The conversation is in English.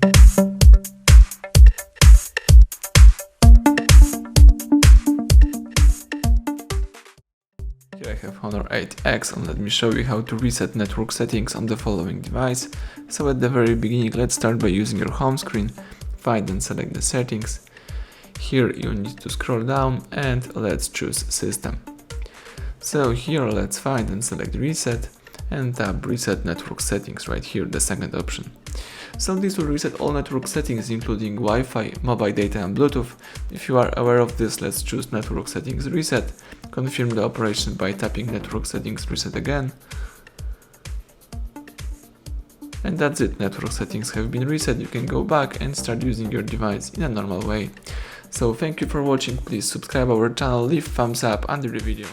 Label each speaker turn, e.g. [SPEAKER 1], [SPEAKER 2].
[SPEAKER 1] Here I have Honor 8X, and let me show you how to reset network settings on the following device. So at the very beginning, let's start by using your home screen. Find and select the settings. Here you need to scroll down and let's choose System. So here let's find and select Reset and tap Reset Network Settings right here, the second option. So this will reset all network settings including Wi-Fi, mobile data and Bluetooth. If you are aware of this, let's choose Network Settings Reset. Confirm the operation by tapping Network Settings Reset again. And that's it, network settings have been reset. You can go back and start using your device in a normal way. So thank you for watching, please subscribe our channel, leave thumbs up under the video.